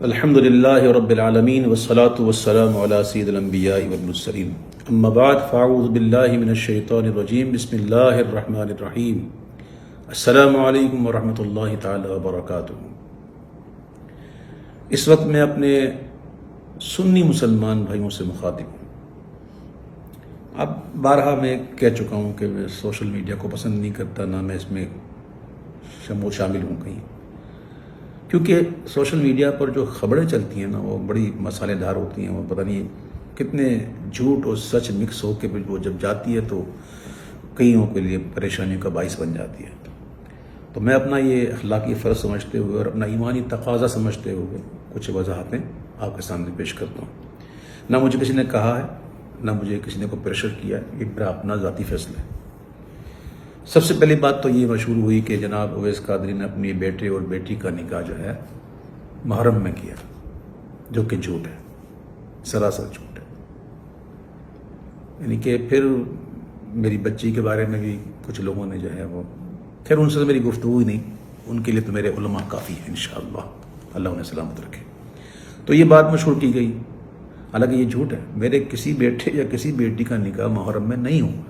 الحمد لله رب العالمين والصلاة والسلام على سيد الأنبياء والمرسلين أما بعد فأعوذ بالله من الشيطان الرجيم بسم الله الرحمن الرحيم السلام علیکم ورحمۃ اللہ تعالی وبرکاتہ۔ اس وقت میں اپنے سنی مسلمان بھائیوں سے مخاطب ہوں۔ اب بارہا میں کہہ چکا ہوں کہ میں سوشل میڈیا کو پسند نہیں کرتا، نہ میں اس میں شامل ہوں کہیں، کیونکہ سوشل میڈیا پر جو خبریں چلتی ہیں نا وہ بڑی مسالے دار ہوتی ہیں، وہ پتہ نہیں کتنے جھوٹ اور سچ مکس ہو کے وہ جب جاتی ہے تو کئیوں کے لیے پریشانیوں کا باعث بن جاتی ہے۔ تو میں اپنا یہ اخلاقی فرض سمجھتے ہوئے اور اپنا ایمانی تقاضا سمجھتے ہوئے کچھ وضاحتیں آپ کے سامنے پیش کرتا ہوں۔ نہ مجھے کسی نے کہا ہے، نہ مجھے کسی نے کوئی پریشر کیا ہے، یہ میرا اپنا ذاتی فیصلہ ہے۔ سب سے پہلی بات تو یہ مشہور ہوئی کہ جناب اویس قادری نے اپنی بیٹے اور بیٹی کا نکاح جو ہے محرم میں کیا، جو کہ جھوٹ ہے، سراسر جھوٹ ہے۔ یعنی کہ پھر میری بچی کے بارے میں بھی کچھ لوگوں نے جو ہے وہ، خیر ان سے تو میری گفتگو ہی نہیں، ان کے لیے تو میرے علماء کافی ہیں انشاءاللہ، اللہ انہیں سلامت رکھے۔ تو یہ بات مشہور کی گئی، حالانکہ یہ جھوٹ ہے۔ میرے کسی بیٹے یا کسی بیٹی کا نکاح محرم میں نہیں ہوا،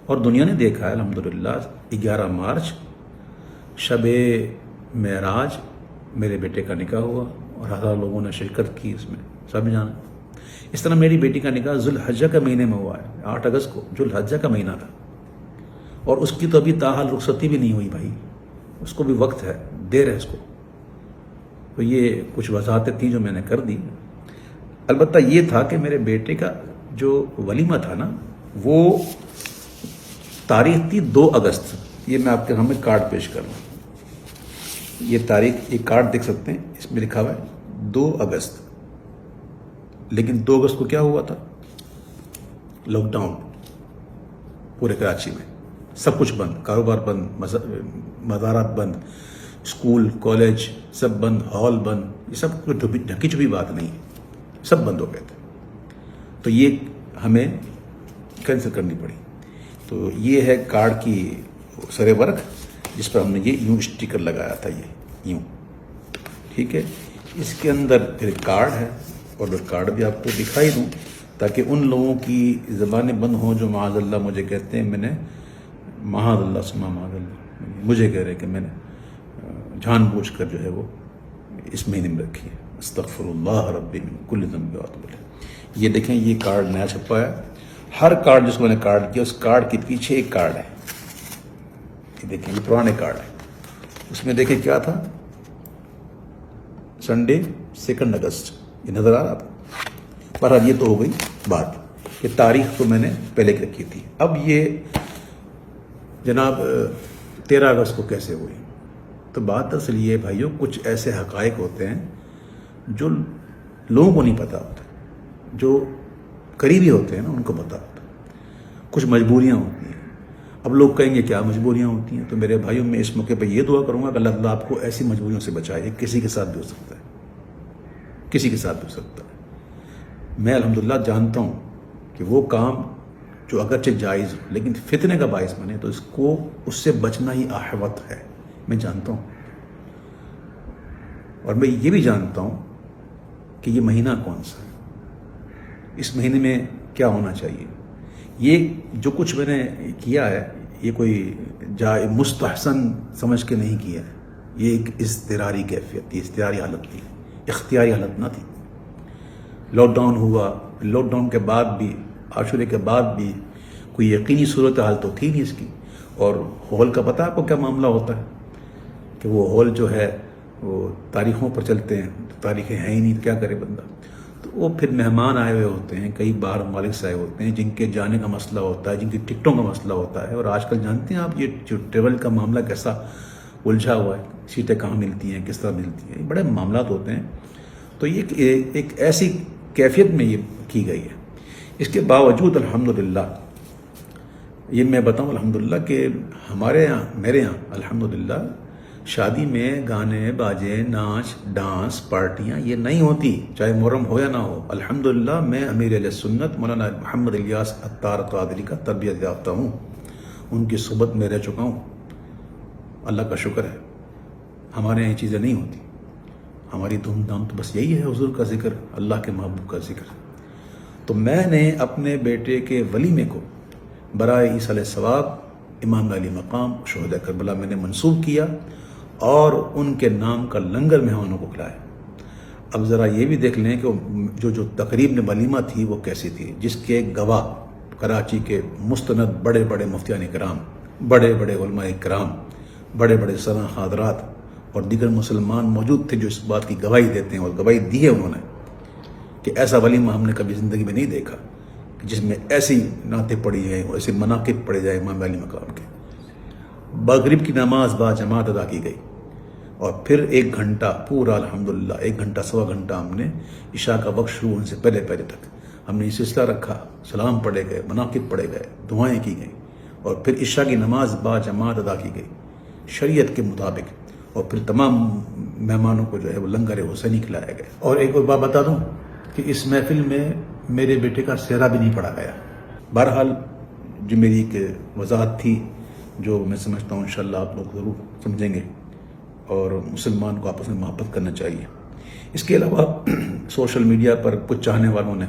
اور دنیا نے دیکھا ہے الحمدللہ 11 مارچ شب معراج میرے بیٹے کا نکاح ہوا اور ہزاروں لوگوں نے شرکت کی، اس میں سب جانا۔ اس طرح میری بیٹی کا نکاح ذوالحجہ کے مہینے میں ہوا ہے، 8 اگست کو، ذوالحجہ کا مہینہ تھا، اور اس کی تو ابھی تاحال رخصتی بھی نہیں ہوئی بھائی، اس کو بھی وقت ہے، دیر ہے اس کو۔ تو یہ کچھ وضاحتیں تھیں جو میں نے کر دی۔ البتہ یہ تھا کہ میرے بیٹے کا جو ولیمہ تھا نا، وہ تاریخ تھی 2 اگست۔ یہ میں آپ کے سامنے کارڈ پیش کر رہا ہوں، یہ تاریخ، یہ کارڈ دیکھ سکتے ہیں، اس میں لکھا ہوا ہے 2 اگست۔ لیکن 2 اگست کو کیا ہوا تھا؟ لاک ڈاؤن پورے کراچی میں، سب کچھ بند، کاروبار بند، مزارات بند، اسکول کالج سب بند، ہال بند، یہ سب کوئی ڈھکی چھپی بات نہیں ہے، سب بند ہو گئے تھے۔ تو یہ ہمیں کینسل کرنی پڑی۔ تو یہ ہے کارڈ کی سر ورق، جس پر ہم نے یہ یوں اسٹیکر لگایا تھا، یہ یوں، ٹھیک ہے۔ اس کے اندر پھر کارڈ ہے، اور میں کارڈ بھی آپ کو دکھائی دوں تاکہ ان لوگوں کی زبانیں بند ہوں جو معاذ اللہ مجھے کہتے ہیں میں نے، معاذ اللہ سما معاذ اللہ، مجھے کہہ رہے کہ میں نے جان بوجھ کر جو ہے وہ اس مہینے میں رکھی ہے، استغفر اللہ ربی من کل ذنب واتوب الیہ۔ یہ دیکھیں، یہ کارڈ نیا چھپا ہے۔ ہر کارڈ جس کو میں نے کارڈ کیا، اس کارڈ کے پیچھے ایک کارڈ ہے، یہ دیکھیں، یہ پرانے کارڈ ہے۔ اس میں دیکھیں کیا تھا، سنڈے 2 اگست، یہ نظر آ رہا تھا۔ پر اب یہ تو ہو گئی بات کہ تاریخ تو میں نے پہلے کی رکھی تھی۔ اب یہ جناب 13 اگست کو کیسے ہوئی؟ تو بات اصل یہ بھائیوں، کچھ ایسے حقائق ہوتے ہیں جو لوگوں کو نہیں پتہ ہوتا، جو قریبی ہوتے ہیں نا ان کو پتہ ہوتا ہے۔ کچھ مجبوریاں ہوتی ہیں۔ اب لوگ کہیں گے کیا مجبوریاں ہوتی ہیں؟ تو میرے بھائیوں، میں اس موقع پہ یہ دعا کروں گا کہ اللہ تعالیٰ آپ کو ایسی مجبوریوں سے بچائے، کسی کے ساتھ بھی ہو سکتا ہے، کسی کے ساتھ بھی ہو سکتا ہے۔ میں الحمدللہ جانتا ہوں کہ وہ کام جو اگرچہ جائز ہو لیکن فتنے کا باعث بنے تو اس سے بچنا ہی احوط ہے، میں جانتا ہوں۔ اور میں یہ بھی جانتا ہوں کہ یہ مہینہ کون سا ہے، اس مہینے میں کیا ہونا چاہیے۔ یہ جو کچھ میں نے کیا ہے، یہ کوئی مستحسن سمجھ کے نہیں کیا ہے، یہ ایک اضطراری کیفیت تھی، اضطراری حالت تھی، اختیاری حالت نہ تھی۔ لاک ڈاؤن ہوا، لاک ڈاؤن کے بعد بھی، عاشورے کے بعد بھی کوئی یقینی صورتحال تو تھی نہیں اس کی۔ اور ہال کا پتہ آپ کو کیا معاملہ ہوتا ہے کہ وہ ہال جو ہے وہ تاریخوں پر چلتے ہیں، تاریخیں ہیں ہی نہیں، تو کیا کرے بندہ۔ تو وہ پھر مہمان آئے ہوئے ہوتے ہیں، کئی باہر ممالک سے آئے ہوتے ہیں، جن کے جانے کا مسئلہ ہوتا ہے، جن کی ٹکٹوں کا مسئلہ ہوتا ہے۔ اور آج کل جانتے ہیں آپ، یہ جو ٹریول کا معاملہ کیسا الجھا ہوا ہے، سیٹیں کہاں ملتی ہیں، کس طرح ملتی ہیں، بڑے معاملات ہوتے ہیں۔ تو یہ ایک ایسی کیفیت میں یہ کی گئی ہے۔ اس کے باوجود الحمدللہ، یہ میں بتاؤں الحمدللہ کہ ہمارے یہاں، میرے یہاں الحمدللہ شادی میں گانے باجے، ناچ ڈانس پارٹیاں یہ نہیں ہوتی، چاہے محرم ہو یا نہ ہو۔ الحمدللہ میں امیر اہل سنت مولانا محمد الیاس عطار قادری کا تربیت یافتہ ہوں، ان کی صحبت میں رہ چکا ہوں، اللہ کا شکر ہے۔ ہمارے یہاں یہ چیزیں نہیں ہوتی۔ ہماری دھوم دھام تو بس یہی ہے حضور کا ذکر، اللہ کے محبوب کا ذکر۔ تو میں نے اپنے بیٹے کے ولیمے کو برائے ایصال ثواب امام علی مقام شہداء کربلا میں نے منسوب کیا اور ان کے نام کا لنگر مہمانوں کو کھلایا۔ اب ذرا یہ بھی دیکھ لیں کہ جو تقریب میں ولیمہ تھی وہ کیسی تھی، جس کے گواہ کراچی کے مستند بڑے بڑے مفتیان کرام، بڑے بڑے علماء کرام، بڑے بڑے سرا حضرات اور دیگر مسلمان موجود تھے جو اس بات کی گواہی دیتے ہیں، اور گواہی دی ہے انہوں نے کہ ایسا ولیمہ ہم نے کبھی زندگی میں نہیں دیکھا کہ جس میں ایسی نعتیں پڑھی جائیں، ایسے مناقب پڑھے جائیں امام علی مقام کے۔ مغرب کی نماز با جماعت ادا کی گئی اور پھر 1 گھنٹہ پورا الحمدللہ 1 گھنٹہ سوا گھنٹہ ہم نے عشاء کا وقت شروع ہونے سے پہلے تک ہم نے یہ سلسلہ رکھا، سلام پڑھے گئے، مناقب پڑھے گئے، دعائیں کی گئیں، اور پھر عشاء کی نماز با جماعت ادا کی گئی شریعت کے مطابق، اور پھر تمام مہمانوں کو جو ہے وہ لنگر حسینی کھلایا گیا۔ اور ایک اور بات بتا دوں کہ اس محفل میں میرے بیٹے کا سہرا بھی نہیں پڑھا گیا۔ بہرحال جو میری ایک وضاحت تھی جو میں سمجھتا ہوں انشاءاللہ آپ لوگ ضرور سمجھیں گے، اور مسلمان کو آپس میں محبت کرنا چاہیے۔ اس کے علاوہ سوشل میڈیا پر کچھ چاہنے والوں نے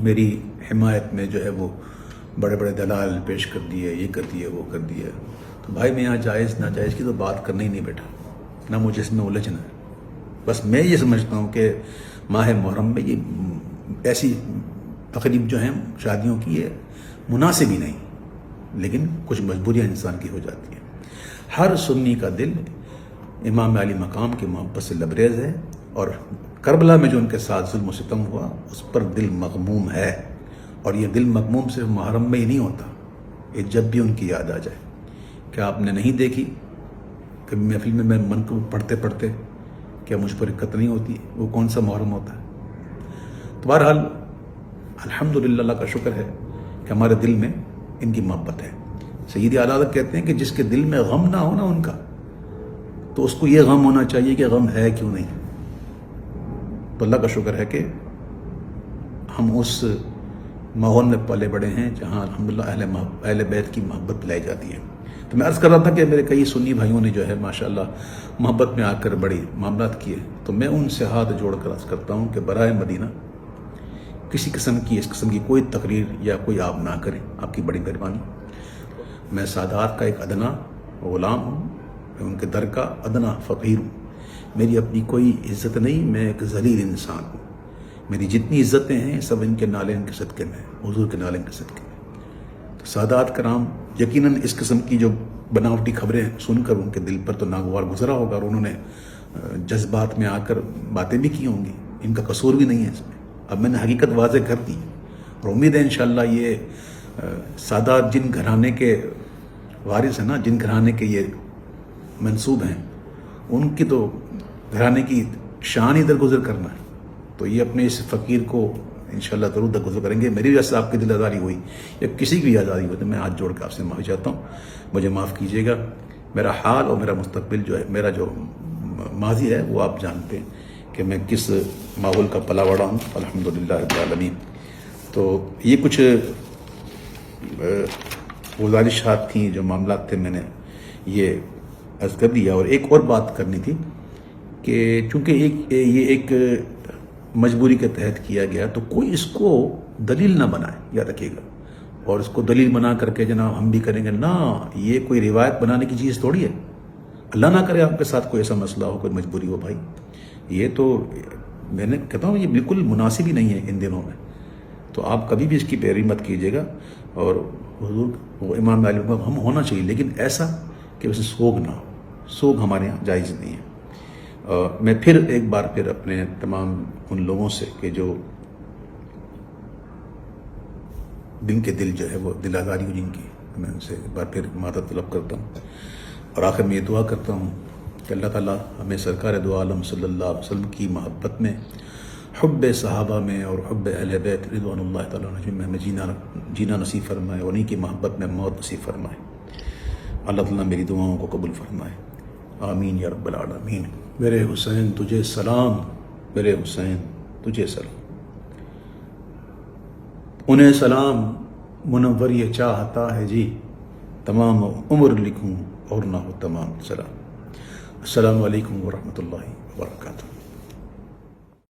میری حمایت میں جو ہے وہ بڑے بڑے دلائل پیش کر دیے، یہ کر دیے، وہ کر دیے۔ تو بھائی میں یہاں جائز ناجائز کی تو بات کرنا ہی نہیں بیٹھا، نہ مجھے اس میں الجھنا ہے۔ بس میں یہ سمجھتا ہوں کہ ماہ محرم میں یہ ایسی تقریب جو ہیں شادیوں کی یہ مناسب ہی نہیں، لیکن کچھ مجبوریاں انسان کی ہو جاتی ہیں۔ ہر سنی کا دل امام علی مقام کی محبت سے لبریز ہے، اور کربلا میں جو ان کے ساتھ ظلم و ستم ہوا اس پر دل مغموم ہے، اور یہ دل مغموم صرف محرم میں ہی نہیں ہوتا، یہ جب بھی ان کی یاد آ جائے۔ کیا آپ نے نہیں دیکھی کبھی محفل میں میں منقب پڑھتے پڑھتے کیا مجھ پر دقت نہیں ہوتی؟ وہ کون سا محرم ہوتا ہے؟ تو بہرحال الحمدللہ اللہ کا شکر ہے کہ ہمارے دل میں ان کی محبت ہے۔ سید اعلیٰ حضرت کہتے ہیں کہ جس کے دل میں غم نہ ہونا ان کا، تو اس کو یہ غم ہونا چاہیے کہ غم ہے کیوں نہیں۔ تو اللہ کا شکر ہے کہ ہم اس ماحول میں پلے بڑے ہیں جہاں الحمدللہ اہل بیت کی محبت لائی جاتی ہے۔ تو میں عرض کر رہا تھا کہ میرے کئی سنی بھائیوں نے جو ہے ماشاءاللہ محبت میں آ کر بڑی معاملات کیے، تو میں ان سے ہاتھ جوڑ کر عرض کرتا ہوں کہ برائے مدینہ کسی قسم کی اس قسم کی کوئی تقریر یا کوئی آپ نہ کریں، آپ کی بڑی مہربانی۔ میں سادات کا ایک ادنا غلام ہوں، میں ان کے در کا ادنا فقیر ہوں، میری اپنی کوئی عزت نہیں، میں ایک ذلیل انسان ہوں، میری جتنی عزتیں ہیں سب ان کے نالین کے صدقے میں، حضور کے نالین کے صدقے میں۔ تو سادات کرام یقیناً اس قسم کی جو بناوٹی خبریں سن کر ان کے دل پر تو ناگوار گزرا ہوگا، اور انہوں نے جذبات میں آ کر باتیں بھی کی ہوں گی، ان کا قصور بھی نہیں ہے اس میں۔ اب میں نے حقیقت واضح کر دی، اور امید ہے انشاءاللہ یہ سادات جن گھرانے کے وارث ہیں نا، جن گھرانے کے یہ منسوب ہیں، ان کی تو گھرانے کی شان ہی درگزر کرنا ہے، تو یہ اپنے اس فقیر کو انشاءاللہ ضرور درگزر کریں گے۔ میری وجہ سے آپ کی دل آزاری ہوئی یا کسی کی بھی آزاری ہوئی تو میں ہاتھ جوڑ کے آپ سے معافی چاہتا ہوں، مجھے معاف کیجیے گا۔ میرا حال اور میرا مستقبل جو ہے، میرا جو ماضی ہے وہ آپ جانتے ہیں کہ میں کس ماحول کا پلا بڑا ہوں، الحمدللہ رب العالمین۔ تو یہ کچھ گزارشات تھیں، جو معاملات تھے، میں نے یہ عرض کر دیا۔ اور ایک اور بات کرنی تھی کہ چونکہ یہ ایک مجبوری کے تحت کیا گیا، تو کوئی اس کو دلیل نہ بنائے، یاد رکھیے گا، اور اس کو دلیل بنا کر کے جناب ہم بھی کریں گے، نہ، یہ کوئی روایت بنانے کی چیز تھوڑی ہے۔ اللہ نہ کرے آپ کے ساتھ کوئی ایسا مسئلہ ہو، کوئی مجبوری ہو، بھائی یہ تو میں نے کہتا ہوں یہ بالکل مناسب ہی نہیں ہے ان دنوں میں، تو آپ کبھی بھی اس کی پیروی مت کیجیے گا۔ اور حضور وہ امام علی ہم ہونا چاہیے، لیکن ایسا کہ اسے سوگ نہ ہو، سوگ ہمارے یہاں جائز نہیں ہے۔ میں پھر ایک بار پھر اپنے تمام ان لوگوں سے کہ جو دن کے دل جو ہے وہ دل آزاری ہو جن کی، میں ان سے ایک بار پھر معذرت طلب کرتا ہوں، اور آخر میں یہ دعا کرتا ہوں کہ اللہ تعالیٰ ہمیں سرکار دو عالم صلی اللہ علیہ وسلم کی محبت میں، حب صحابہ میں اور حب اہل بیت رضوان اللہ تعالیٰ علیہم میں ہمیں جینا نصیب فرمائے، اور انہیں کی محبت میں موت نصیب فرمائے۔ اللہ تعالیٰ میری دعاؤں کو قبول فرمائے، آمین یا رب العالمین۔ میرے حسین تجھے سلام، میرے حسین تجھے سلام، انہیں سلام منور یہ چاہتا ہے جی، تمام عمر لکھوں اور نہ ہو تمام سلام۔ السلام علیکم ورحمۃ اللہ۔ وبرکاتہ.